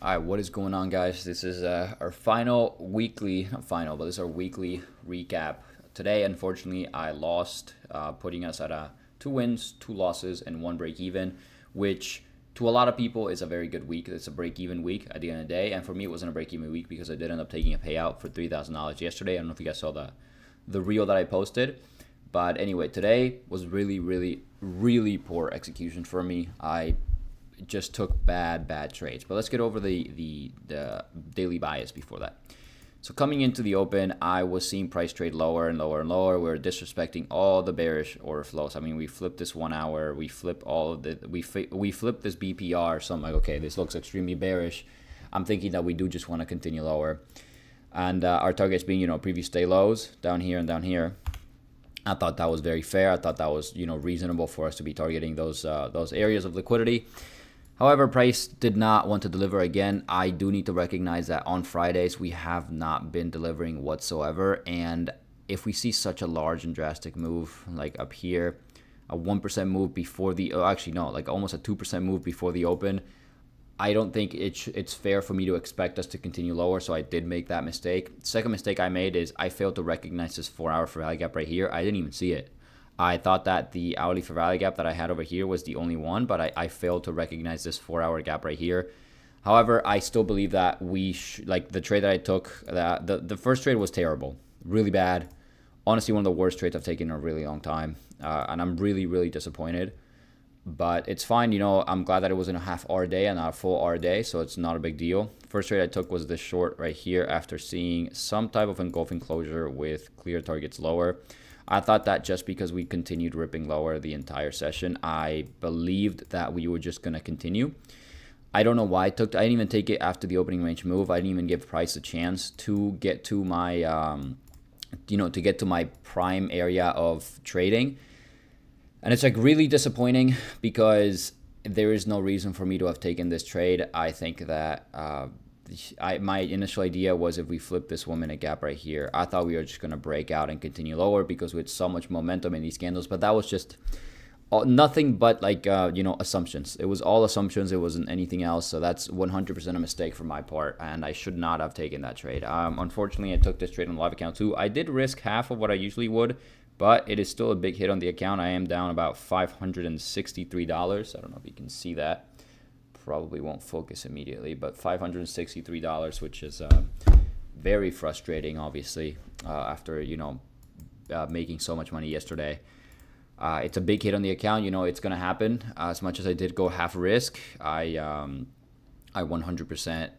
All right, what is going on, guys? This is our final weekly, not final, but this is our weekly recap. Today, unfortunately, I lost, putting us at 2 wins, 2 losses, and 1 break even, which to a lot of people is a very good week. It's a break-even week at the end of the day, and for me, it wasn't a break-even week because I did end up taking a payout for $3,000 yesterday. I don't know if you guys saw the reel that I posted, but anyway, today was really, really, really poor execution for me. I just took bad trades. But let's get over the daily bias before that. So coming into the open, I was seeing price trade lower and lower and lower. We were disrespecting all the bearish order flows. I mean, we flipped this 1 hour. We flipped all of the we flipped this BPR. So I'm like, okay, this looks extremely bearish. I'm thinking that we do just want to continue lower, and our targets being previous day lows down here and down here. I thought that was very fair. I thought that was reasonable for us to be targeting those areas of liquidity. However, price did not want to deliver again. I do need to recognize that on Fridays, we have not been delivering whatsoever. And if we see such a large and drastic move, like up here, a 1% move before like almost a 2% move before the open, I don't think it's fair for me to expect us to continue lower. So I did make that mistake. Second mistake I made is I failed to recognize this 4-hour fair value gap right here. I didn't even see it. I thought that the hourly fair value gap that I had over here was the only one, but I failed to recognize this 4-hour gap right here. However, I still believe that like the trade that I took, the first trade was terrible, really bad. Honestly, one of the worst trades I've taken in a really long time, and I'm really, really disappointed. But it's fine, I'm glad that it wasn't a half-hour day and not a full-hour day, so it's not a big deal. First trade I took was this short right here after seeing some type of engulfing closure with clear targets lower. I thought that just because we continued ripping lower the entire session, I believed that we were just going to continue. I don't know why I didn't even take it after the opening range move. I didn't even give price a chance to get to my, to get to my prime area of trading. And it's like really disappointing because there is no reason for me to have taken this trade. I think that my initial idea was if we flip this 1 minute gap right here, I thought we were just going to break out and continue lower because we had so much momentum in these candles. But that was just nothing but like, assumptions. It was all assumptions. It wasn't anything else. So that's 100% a mistake from my part. And I should not have taken that trade. Unfortunately, I took this trade on the live account too. I did risk half of what I usually would, but it is still a big hit on the account. I am down about $563. I don't know if you can see that. Probably won't focus immediately, but $563, which is very frustrating, obviously, after, making so much money yesterday. It's a big hit on the account. It's going to happen. As much as I did go half risk, I 100%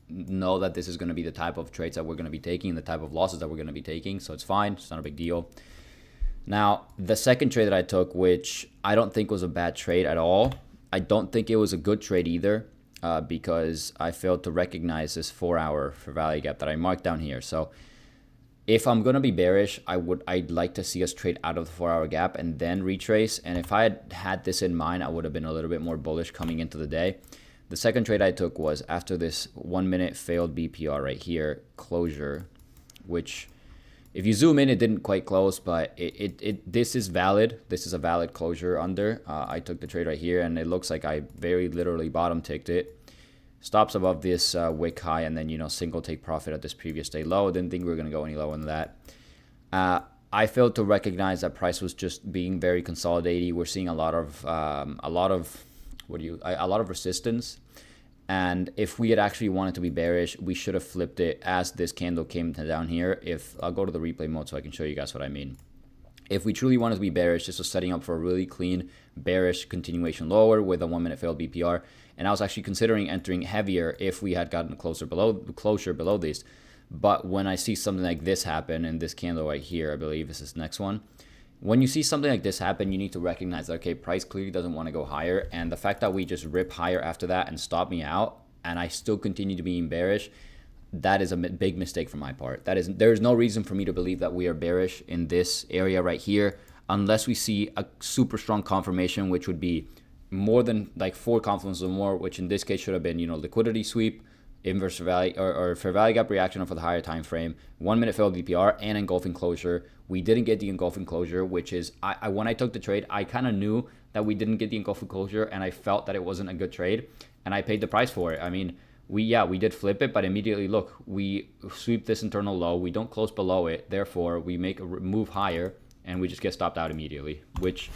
know that this is going to be the type of trades that we're going to be taking, the type of losses that we're going to be taking. So it's fine. It's not a big deal. Now, the second trade that I took, which I don't think was a bad trade at all, I don't think it was a good trade either, because I failed to recognize this 4-hour fair value gap that I marked down here. So if I'm going to be bearish, I'd like to see us trade out of the 4-hour gap and then retrace. And if I had this in mind, I would have been a little bit more bullish coming into the day. The second trade I took was after this 1 minute failed BPR right here, closure, which if you zoom in, it didn't quite close, but this is valid. This is a valid closure under. I took the trade right here, and it looks like I very literally bottom ticked it. Stops above this wick high, and then, single take profit at this previous day low. Didn't think we were going to go any lower than that. I failed to recognize that price was just being very consolidating. We're seeing a lot of resistance. And if we had actually wanted to be bearish, we should have flipped it as this candle came down here. I'll go to the replay mode so I can show you guys what I mean. If we truly wanted to be bearish, this was setting up for a really clean bearish continuation lower with a 1 minute failed BPR. And I was actually considering entering heavier if we had gotten closure below this. But when I see something like this happen in this candle right here, I believe this is the next one. When you see something like this happen, you need to recognize that, okay, price clearly doesn't want to go higher. And the fact that we just rip higher after that and stop me out, and I still continue to be bearish, that is a big mistake from my part. There is no reason for me to believe that we are bearish in this area right here, unless we see a super strong confirmation, which would be more than like 4 confluences or more, which in this case should have been, liquidity sweep, inverse fair value or fair value gap reaction for the higher time frame, 1 minute failed BPR, and engulfing closure. We didn't get the engulfing closure, which is when I took the trade, I kind of knew that we didn't get the engulfing closure, and I felt that it wasn't a good trade, and I paid the price for it. I mean, we did flip it, but immediately look, we sweep this internal low, we don't close below it, therefore we make a move higher and we just get stopped out immediately, which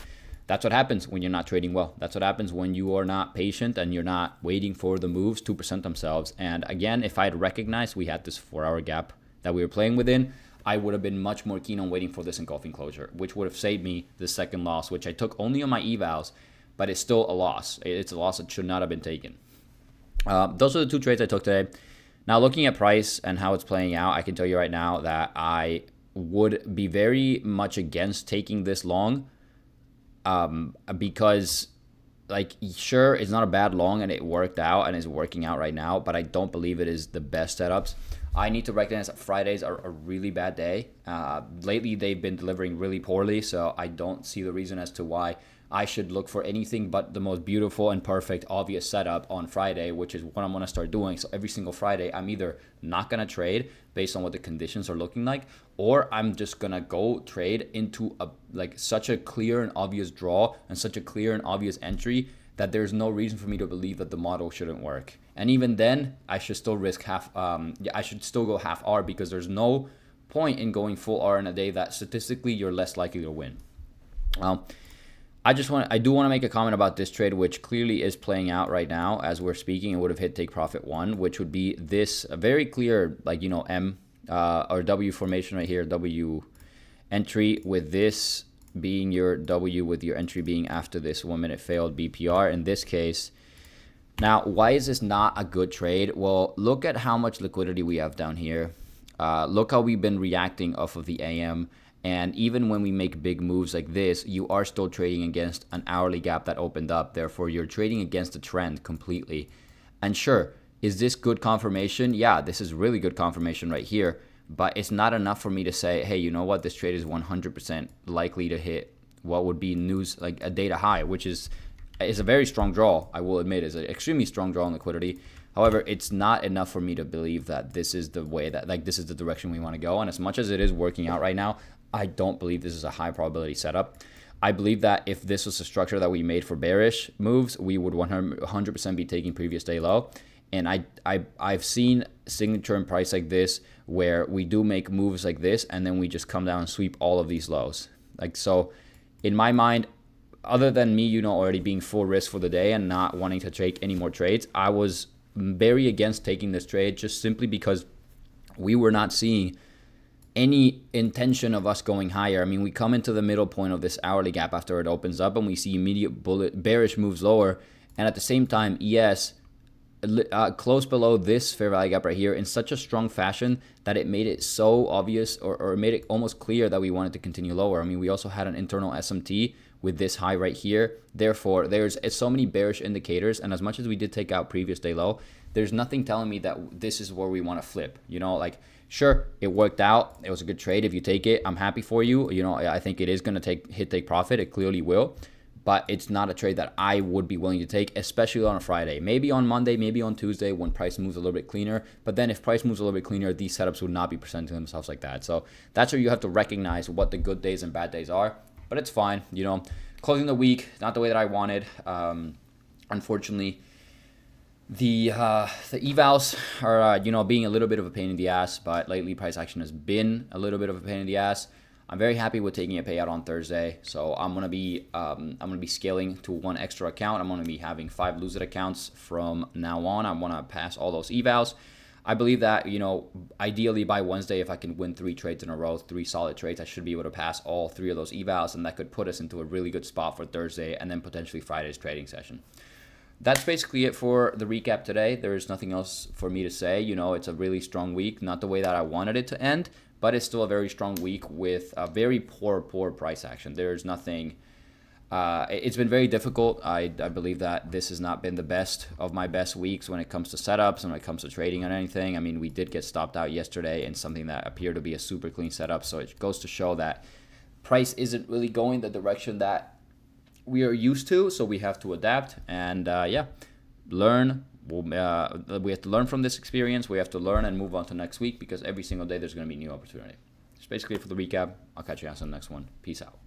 that's what happens when you're not trading well. That's what happens when you are not patient and you're not waiting for the moves to present themselves. And again, if I had recognized we had this 4-hour gap that we were playing within, I would have been much more keen on waiting for this engulfing closure, which would have saved me the second loss, which I took only on my evals, but it's still a loss. It's a loss that should not have been taken. Those are the 2 trades I took today. Now, looking at price and how it's playing out, I can tell you right now that I would be very much against taking this long, because, like, sure, it's not a bad long and it worked out and is working out right now, but I don't believe it is the best setups. I need to recognize that Fridays are a really bad day. Lately, they've been delivering really poorly, so I don't see the reason as to why I should look for anything but the most beautiful and perfect, obvious setup on Friday, which is what I'm going to start doing. So every single Friday, I'm either not going to trade based on what the conditions are looking like, or I'm just going to go trade into such a clear and obvious draw and such a clear and obvious entry that there's no reason for me to believe that the model shouldn't work. And even then, I should still risk I should still go half R, because there's no point in going full R in a day that statistically you're less likely to win. I do want to make a comment about this trade, which clearly is playing out right now as we're speaking. It would have hit take profit 1, which would be this very clear, M or W formation right here, W entry, with this being your W, with your entry being after this 1 minute failed BPR in this case. Now, why is this not a good trade? Well, look at how much liquidity we have down here. Look how we've been reacting off of the AM. And even when we make big moves like this, you are still trading against an hourly gap that opened up. Therefore, you're trading against the trend completely. And sure, is this good confirmation? Yeah, this is really good confirmation right here. But it's not enough for me to say, hey, you know what? This trade is 100% likely to hit what would be news, like a data high, which is a very strong draw, I will admit. It's an extremely strong draw in liquidity. However, it's not enough for me to believe that this is the way that, this is the direction we want to go. And as much as it is working out right now, I don't believe this is a high probability setup. I believe that if this was a structure that we made for bearish moves, we would 100% be taking previous day low. And I've seen signature and price like this where we do make moves like this and then we just come down and sweep all of these lows. So in my mind, other than me, already being full risk for the day and not wanting to take any more trades, I was very against taking this trade just simply because we were not seeing any intention of us going higher. I mean, we come into the middle point of this hourly gap after it opens up and we see immediate bearish moves lower. And at the same time, ES close below this fair value gap right here in such a strong fashion that it made it so obvious or made it almost clear that we wanted to continue lower. I mean, we also had an internal SMT with this high right here. Therefore, there's so many bearish indicators. And as much as we did take out previous day low, there's nothing telling me that this is where we want to flip. Sure, it worked out. It was a good trade. If you take it, I'm happy for you. I think it is going to take profit. It clearly will. But it's not a trade that I would be willing to take, especially on a Friday. Maybe on Monday, maybe on Tuesday when price moves a little bit cleaner. But then if price moves a little bit cleaner, these setups would not be presenting themselves like that. So that's where you have to recognize what the good days and bad days are. But it's fine. Closing the week, not the way that I wanted. Unfortunately, the evals are being a little bit of a pain in the ass, but lately price action has been a little bit of a pain in the ass. I'm very happy with taking a payout on Thursday, so I'm gonna be scaling to 1 extra account. I'm gonna be having 5 lose it accounts from now on. I want to pass all those evals. I believe that ideally by Wednesday, if I can win 3 trades in a row, 3 solid trades, I should be able to pass all 3 of those evals, and that could put us into a really good spot for Thursday and then potentially Friday's trading session. That's basically it for the recap today. There's nothing else for me to say. It's a really strong week, not the way that I wanted it to end, but it's still a very strong week with a very poor price action. There's nothing. It's been very difficult. I believe that this has not been the best of my best weeks when it comes to setups and when it comes to trading on anything. I mean, we did get stopped out yesterday in something that appeared to be a super clean setup. So it goes to show that price isn't really going the direction that we are used to. So we have to adapt and learn. We have to learn from this experience. We have to learn and move on to next week because every single day there's going to be a new opportunity. That's basically it for the recap. I'll catch you guys on the next one. Peace out.